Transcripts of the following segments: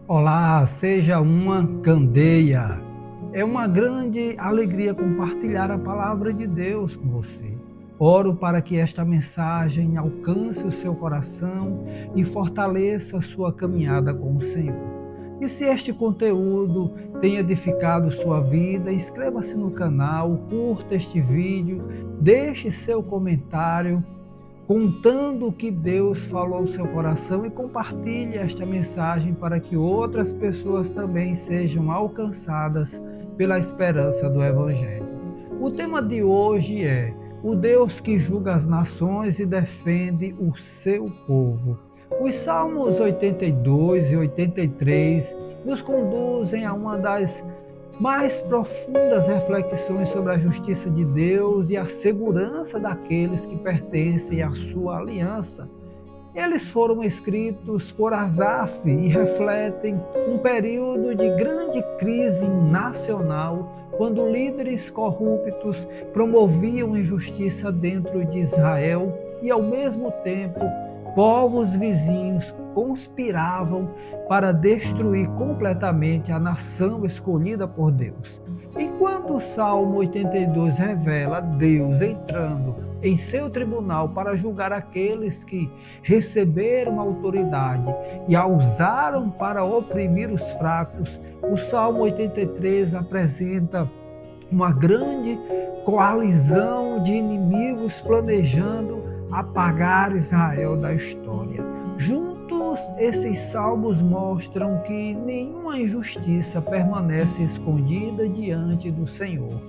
Olá, seja uma candeia. É uma grande alegria compartilhar a palavra de Deus com você. Oro para que esta mensagem alcance o seu coração e fortaleça a sua caminhada com o Senhor. E se este conteúdo tem edificado sua vida, inscreva-se no canal, curta este vídeo, deixe seu comentário contando o que Deus falou ao seu coração e compartilhe esta mensagem para que outras pessoas também sejam alcançadas pela esperança do Evangelho. O tema de hoje é o Deus que julga as nações e defende o seu povo. Os Salmos 82 e 83 nos conduzem a uma das mais profundas reflexões sobre a justiça de Deus e a segurança daqueles que pertencem à sua aliança. Eles foram escritos por Asaf e refletem um período de grande crise nacional, quando líderes corruptos promoviam injustiça dentro de Israel e, ao mesmo tempo, povos vizinhos conspiravam para destruir completamente a nação escolhida por Deus. Enquanto o Salmo 82 revela Deus entrando em seu tribunal para julgar aqueles que receberam autoridade e a usaram para oprimir os fracos, o Salmo 83 apresenta uma grande coalizão de inimigos planejando apagar Israel da história. Juntos, esses salmos mostram que nenhuma injustiça permanece escondida diante do Senhor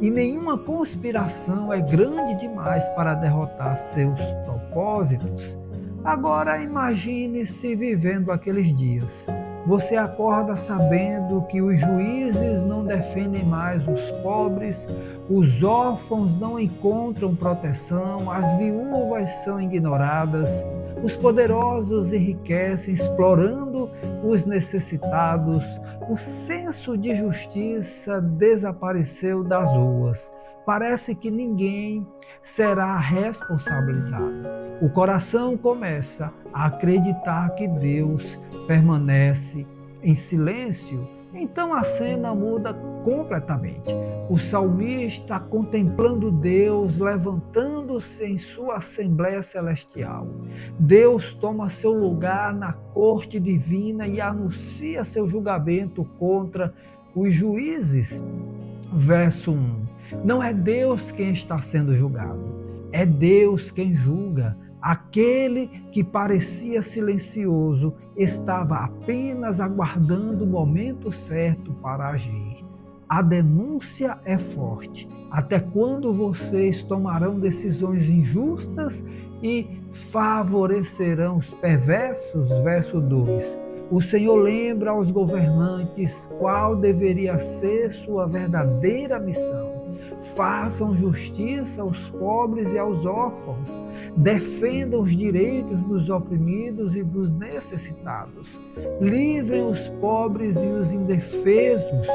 e nenhuma conspiração é grande demais para derrotar seus propósitos. Agora imagine-se vivendo aqueles dias. Você acorda sabendo que os juízes não defendem mais os pobres, os órfãos não encontram proteção, as viúvas são ignoradas, os poderosos enriquecem explorando os necessitados, o senso de justiça desapareceu das ruas. Parece que ninguém será responsabilizado. O coração começa a acreditar que Deus permanece em silêncio. Então a cena muda completamente. O salmista contemplando Deus, levantando-se em sua Assembleia Celestial. Deus toma seu lugar na corte divina e anuncia seu julgamento contra os juízes. Verso 1. Não é Deus quem está sendo julgado, é Deus quem julga. Aquele que parecia silencioso estava apenas aguardando o momento certo para agir. A denúncia é forte. Até quando vocês tomarão decisões injustas e favorecerão os perversos? Verso 2. O Senhor lembra aos governantes qual deveria ser sua verdadeira missão. Façam justiça aos pobres e aos órfãos, defendam os direitos dos oprimidos e dos necessitados, livrem os pobres e os indefesos,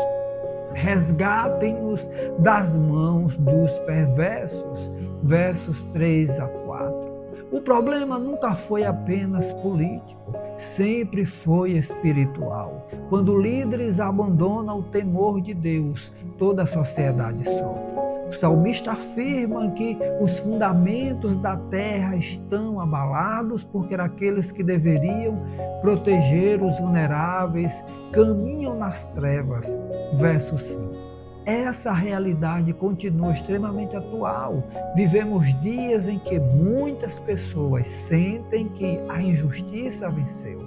resgatem-os das mãos dos perversos. Versos 3 a 4. O problema nunca foi apenas político, sempre foi espiritual. Quando líderes abandonam o temor de Deus, toda a sociedade sofre. O salmista afirma que os fundamentos da terra estão abalados porque aqueles que deveriam proteger os vulneráveis caminham nas trevas. Verso 5. Essa realidade continua extremamente atual. Vivemos dias em que muitas pessoas sentem que a injustiça venceu.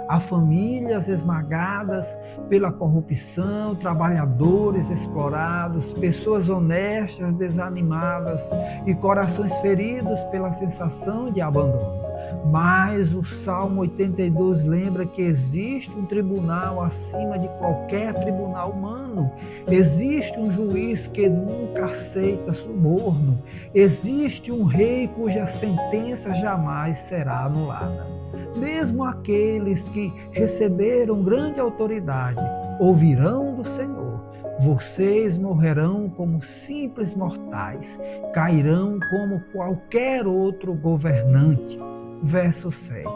Há famílias esmagadas pela corrupção, trabalhadores explorados, pessoas honestas desanimadas e corações feridos pela sensação de abandono. Mas o Salmo 82 lembra que existe um tribunal acima de qualquer tribunal humano. Existe um juiz que nunca aceita suborno. Existe um rei cuja sentença jamais será anulada. Mesmo aqueles que receberam grande autoridade ouvirão do Senhor. Vocês morrerão como simples mortais, cairão como qualquer outro governante. Verso 7.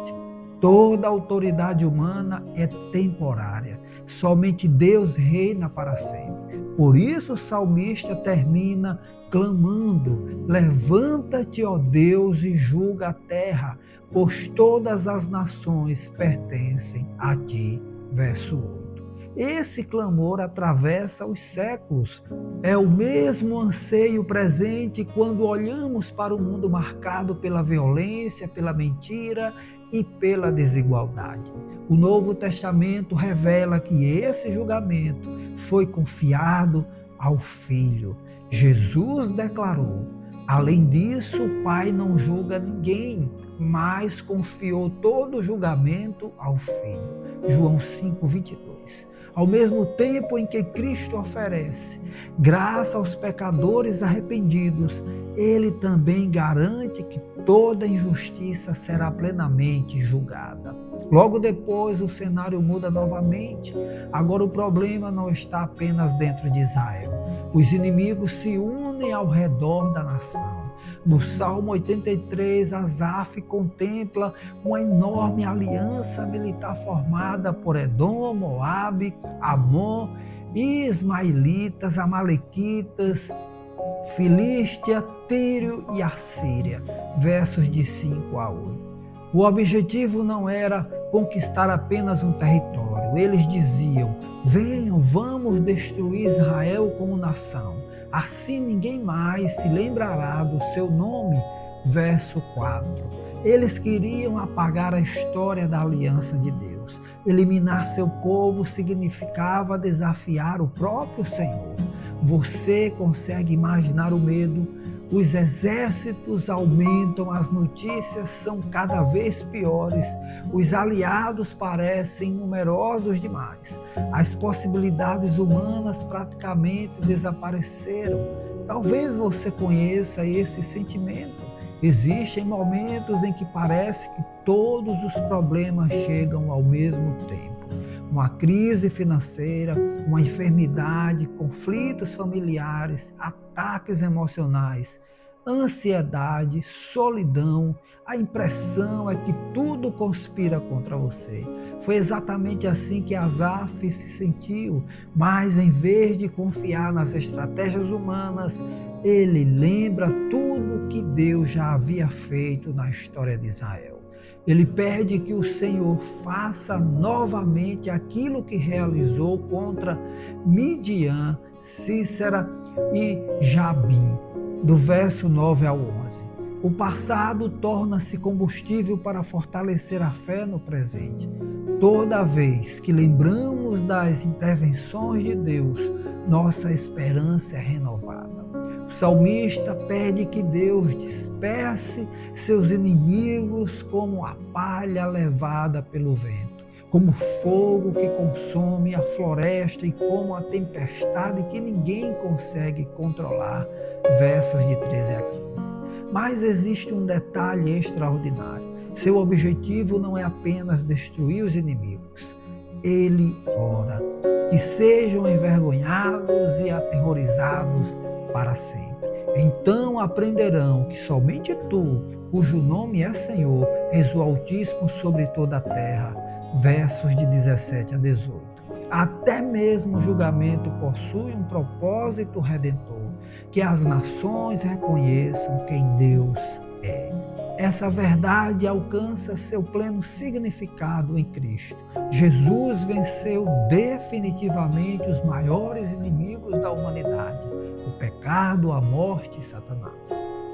Toda autoridade humana é temporária. Somente Deus reina para sempre. Por isso o salmista termina clamando: levanta-te, ó Deus, e julga a terra, pois todas as nações pertencem a ti. Verso 8. Esse clamor atravessa os séculos. É o mesmo anseio presente quando olhamos para o mundo marcado pela violência, pela mentira e pela desigualdade. O Novo Testamento revela que esse julgamento foi confiado ao Filho. Jesus declarou: além disso, o Pai não julga ninguém, mas confiou todo o julgamento ao Filho. João 5:22. Ao mesmo tempo em que Cristo oferece graça aos pecadores arrependidos, ele também garante que toda injustiça será plenamente julgada. Logo depois, o cenário muda novamente. Agora o problema não está apenas dentro de Israel. Os inimigos se unem ao redor da nação. No Salmo 83, Asaf contempla uma enorme aliança militar formada por Edom, Moabe, Amon, Ismaelitas, Amalequitas, Filístia, Tírio e Assíria. Versos de 5 a 8. O objetivo não era conquistar apenas um território. Eles diziam: venham, vamos destruir Israel como nação. Assim ninguém mais se lembrará do seu nome. Verso 4. Eles queriam apagar a história da aliança de Deus. Eliminar seu povo significava desafiar o próprio Senhor. Você consegue imaginar o medo? Os exércitos aumentam, as notícias são cada vez piores, os aliados parecem numerosos demais. As possibilidades humanas praticamente desapareceram. Talvez você conheça esse sentimento. Existem momentos em que parece que todos os problemas chegam ao mesmo tempo. Uma crise financeira, uma enfermidade, conflitos familiares, ataques emocionais, ansiedade, solidão. A impressão é que tudo conspira contra você. Foi exatamente assim que Asaf se sentiu, mas em vez de confiar nas estratégias humanas, ele lembra tudo que Deus já havia feito na história de Israel. Ele pede que o Senhor faça novamente aquilo que realizou contra Midian, Sísera e Jabim. Do verso 9 ao 11. O passado torna-se combustível para fortalecer a fé no presente. Toda vez que lembramos das intervenções de Deus, nossa esperança é renovada. O salmista pede que Deus disperse seus inimigos como a palha levada pelo vento, como fogo que consome a floresta e como a tempestade que ninguém consegue controlar. Versos de 13 a 15. Mas existe um detalhe extraordinário. Seu objetivo não é apenas destruir os inimigos. Ele ora que sejam envergonhados e aterrorizados para sempre. Então aprenderão que somente tu, cujo nome é Senhor, és o Altíssimo sobre toda a terra. Versos de 17 a 18. Até mesmo o julgamento possui um propósito redentor, que as nações reconheçam quem Deus é. Essa verdade alcança seu pleno significado em Cristo. Jesus venceu definitivamente os maiores inimigos da humanidade: o pecado, a morte e Satanás.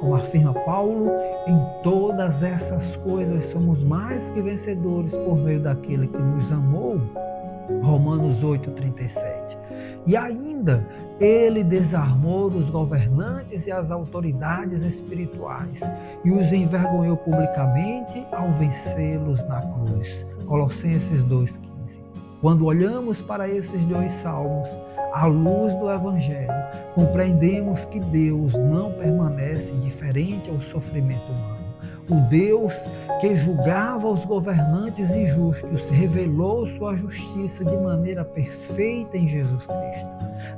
Como afirma Paulo, em todas essas coisas somos mais que vencedores por meio daquele que nos amou. Romanos 8:37. E ainda, ele desarmou os governantes e as autoridades espirituais e os envergonhou publicamente ao vencê-los na cruz. Colossenses 2:15. Quando olhamos para esses dois salmos, à luz do Evangelho, compreendemos que Deus não permanece indiferente ao sofrimento humano. O Deus que julgava os governantes injustos revelou sua justiça de maneira perfeita em Jesus Cristo.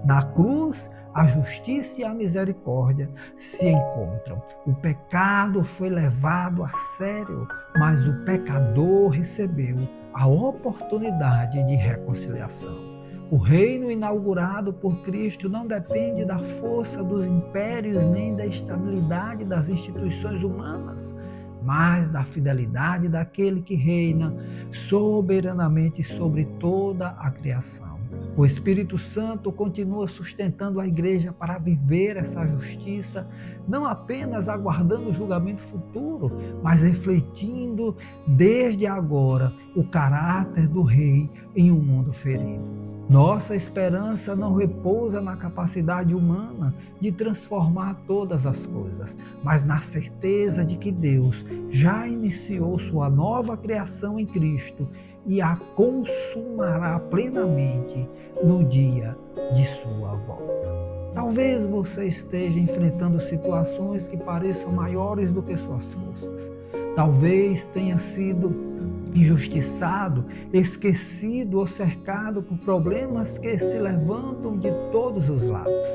Na cruz, a justiça e a misericórdia se encontram. O pecado foi levado a sério, mas o pecador recebeu a oportunidade de reconciliação. O reino inaugurado por Cristo não depende da força dos impérios nem da estabilidade das instituições humanas, mas da fidelidade daquele que reina soberanamente sobre toda a criação. O Espírito Santo continua sustentando a igreja para viver essa justiça, não apenas aguardando o julgamento futuro, mas refletindo desde agora o caráter do Rei em um mundo ferido. Nossa esperança não repousa na capacidade humana de transformar todas as coisas, mas na certeza de que Deus já iniciou sua nova criação em Cristo e a consumará plenamente no dia de sua volta. Talvez você esteja enfrentando situações que pareçam maiores do que suas forças. Talvez tenha sido injustiçado, esquecido ou cercado por problemas que se levantam de todos os lados.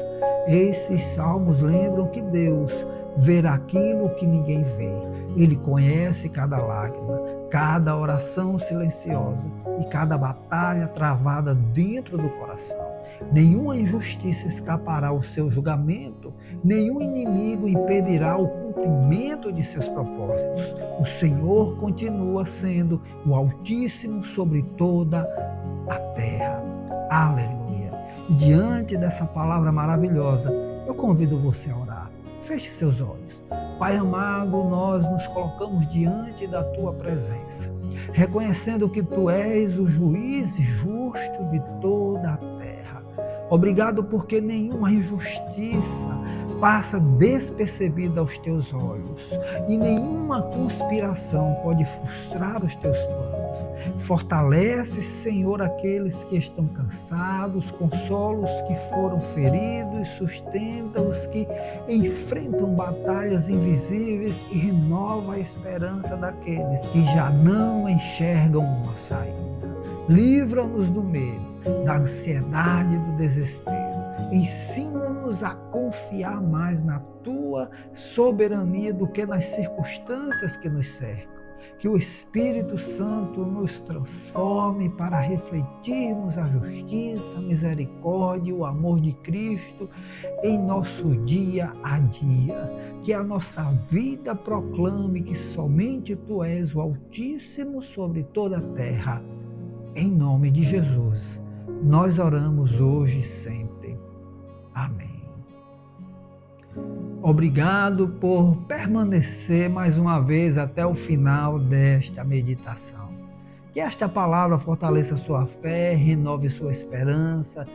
Esses salmos lembram que Deus vê aquilo que ninguém vê. Ele conhece cada lágrima, cada oração silenciosa e cada batalha travada dentro do coração. Nenhuma injustiça escapará ao seu julgamento, nenhum inimigo impedirá o cumprimento de seus propósitos. O Senhor continua sendo o Altíssimo sobre toda a terra. Aleluia! E diante dessa palavra maravilhosa, eu convido você a orar. Feche seus olhos. Pai amado, nós nos colocamos diante da Tua presença, reconhecendo que Tu és o juiz justo de toda a terra. Obrigado porque nenhuma injustiça passa despercebida aos Teus olhos e nenhuma conspiração pode frustrar os Teus planos. Fortalece, Senhor, aqueles que estão cansados, consola os que foram feridos, sustenta os que enfrentam batalhas invisíveis e renova a esperança daqueles que já não enxergam uma saída. Livra-nos do medo, da ansiedade e do desespero. Ensina-nos a confiar mais na Tua soberania do que nas circunstâncias que nos cercam. Que o Espírito Santo nos transforme para refletirmos a justiça, a misericórdia e o amor de Cristo em nosso dia a dia. Que a nossa vida proclame que somente Tu és o Altíssimo sobre toda a terra. Em nome de Jesus, nós oramos hoje e sempre. Amém. Obrigado por permanecer mais uma vez até o final desta meditação. Que esta palavra fortaleça sua fé, renove sua esperança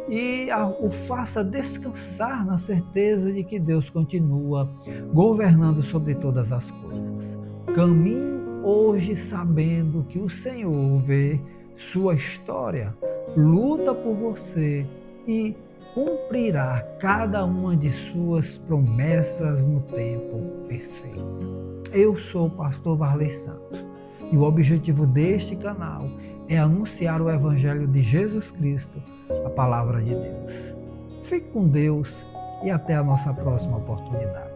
e o faça descansar na certeza de que Deus continua governando sobre todas as coisas. Caminhe hoje sabendo que o Senhor vê sua história, luta por você e cumprirá cada uma de suas promessas no tempo perfeito. Eu sou o pastor Varley Santos e o objetivo deste canal é anunciar o Evangelho de Jesus Cristo, a palavra de Deus. Fique com Deus e até a nossa próxima oportunidade.